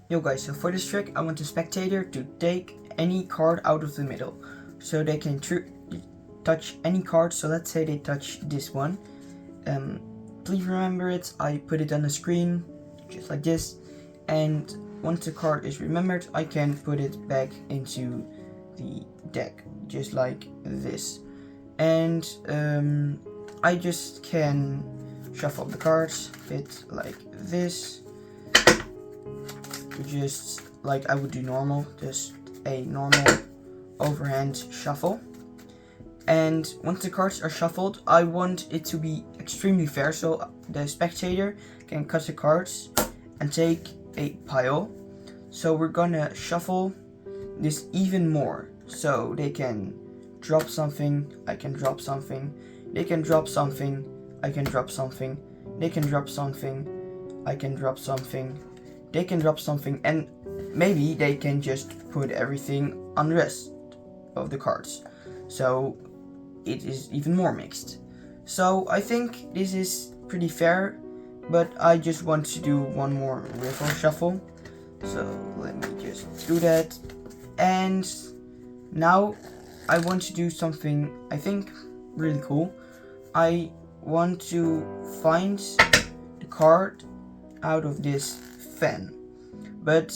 Yo guys, so for this trick I want the spectator to take any card out of the middle. So they can touch any card, so let's say they touch this one. Please remember it, I put it on the screen, just like this. And once the card is remembered, I can put it back into the deck, just like this. And I just can shuffle the cards, fit like this. Just like I would do normal, just a normal overhand shuffle. And once the cards are shuffled, I want it to be extremely fair, so the spectator can cut the cards and take a pile. So we're gonna shuffle this even more, so they can drop something, I can drop something, they can drop something, I can drop something, they can drop something, I can drop something, they can drop something, and maybe they can just put everything on the rest of the cards. So it is even more mixed. So I think this is pretty fair, but I just want to do one more riffle shuffle. So let me just do that. And now I want to do something I think really cool. I want to find the card out of this fan, but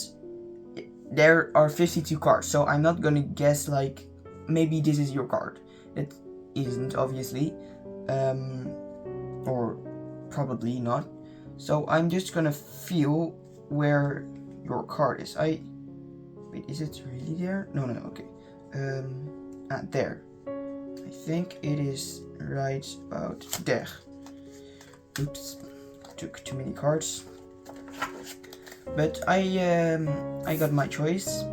there are 52 cards, so I'm not gonna guess like maybe this is your card. It isn't, obviously, or probably not. So I'm just gonna feel where your card is. Wait, is it really there? No, okay. There. I think it is right about there. Oops, took too many cards. But I got my choice.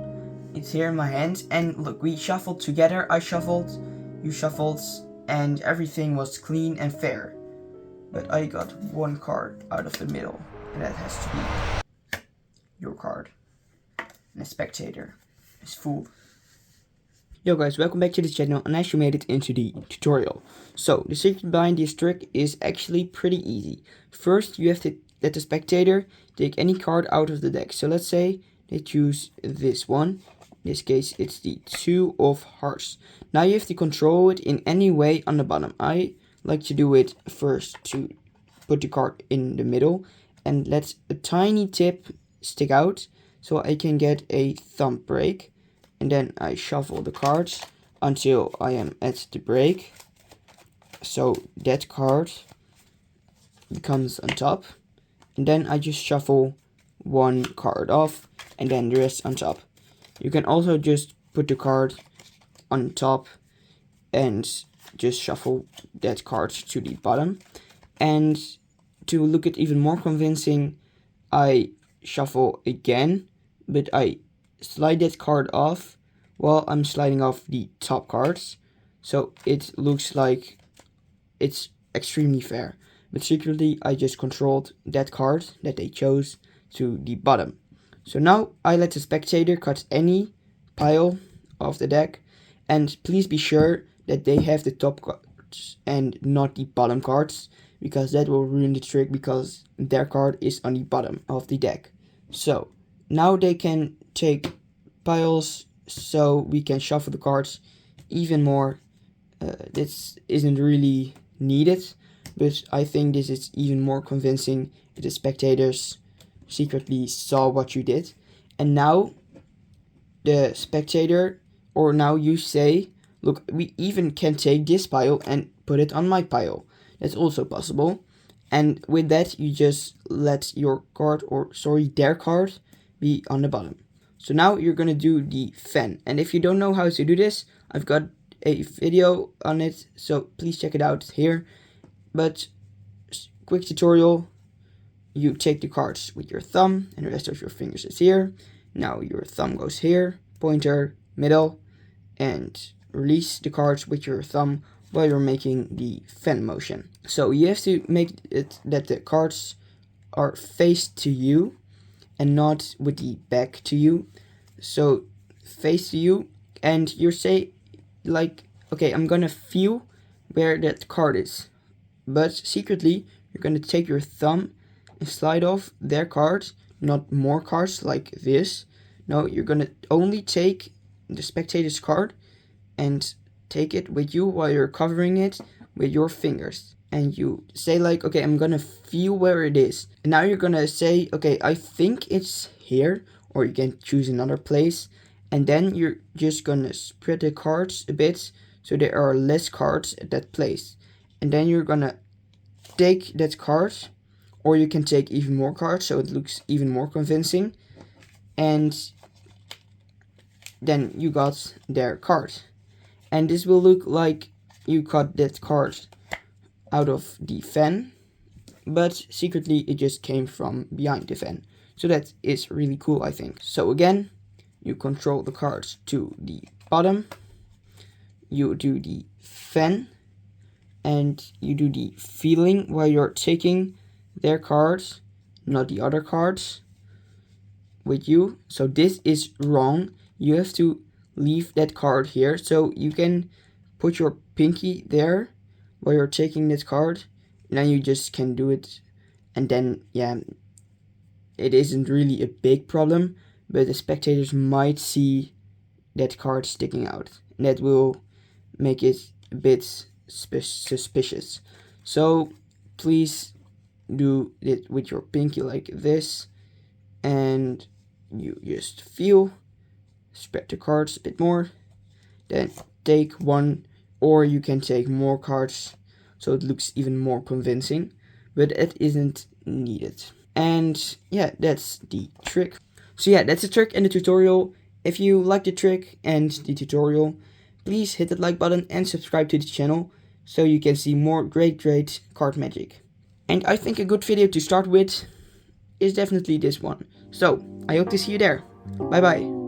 It's here in my hand, and look, we shuffled together. I shuffled, you shuffled, and everything was clean and fair. But I got one card out of the middle, and that has to be your card. And the spectator is full. Yo guys, welcome back to the channel, and as you made it into the tutorial. So the secret behind this trick is actually pretty easy. First, you have to let the spectator take any card out of the deck. So let's say they choose this one. In this case, it's the 2 of hearts. Now you have to control it in any way on the bottom. I like to do it first to put the card in the middle and let a tiny tip stick out so I can get a thumb break. And then I shuffle the cards until I am at the break. So that card becomes on top. And then I just shuffle one card off and then the rest on top. You can also just put the card on top and just shuffle that card to the bottom. And to look it even more convincing, I shuffle again, but I slide that card off while I'm sliding off the top cards. So it looks like it's extremely fair. But secretly, I just controlled that card that they chose to the bottom. So now I let the spectator cut any pile of the deck. And please be sure that they have the top cards and not the bottom cards, because that will ruin the trick, because their card is on the bottom of the deck. So now they can take piles, so we can shuffle the cards even more. This isn't really needed, but I think this is even more convincing if the spectators secretly saw what you did. And now the spectator, or now you say, look, we even can take this pile and put it on my pile. That's also possible. And with that, you just let your card, or sorry, their card, be on the bottom. So now you're gonna do the fan. And if you don't know how to do this, I've got a video on it, so please check it out here. But quick tutorial, you take the cards with your thumb and the rest of your fingers is here. Now your thumb goes here, pointer, middle, and release the cards with your thumb while you're making the fan motion. So you have to make it that the cards are faced to you and not with the back to you. So face to you, and you say like, okay, I'm gonna feel where that card is. But secretly, you're gonna take your thumb and slide off their card not more cards like this. No, you're gonna only take the spectator's card and take it with you while you're covering it with your fingers. And you say like, okay, I'm gonna feel where it is. And now you're gonna say, okay, I think it's here, or you can choose another place. And then you're just gonna spread the cards a bit so there are less cards at that place. And then you're gonna take that card, or you can take even more cards so it looks even more convincing. And then you got their card. And this will look like you cut that card out of the fan, but secretly it just came from behind the fan. So that is really cool, I think. So again, you control the cards to the bottom, you do the fan, and you do the feeling while you're taking their cards, not the other cards, with you. So this is wrong. You have to leave that card here, so you can put your pinky there while you're taking this card, and then you just can do it. And then, yeah, it isn't really a big problem, but the spectators might see that card sticking out, and that will make it a bit suspicious. So please do it with your pinky like this, and you just feel, spread the cards a bit more, then take one, or you can take more cards so it looks even more convincing, but it isn't needed. And yeah, that's the trick. So yeah, that's the trick and the tutorial. If you like the trick and the tutorial, please hit that like button and subscribe to the channel so you can see more great card magic. And I think a good video to start with is definitely this one. So I hope to see you there. Bye bye.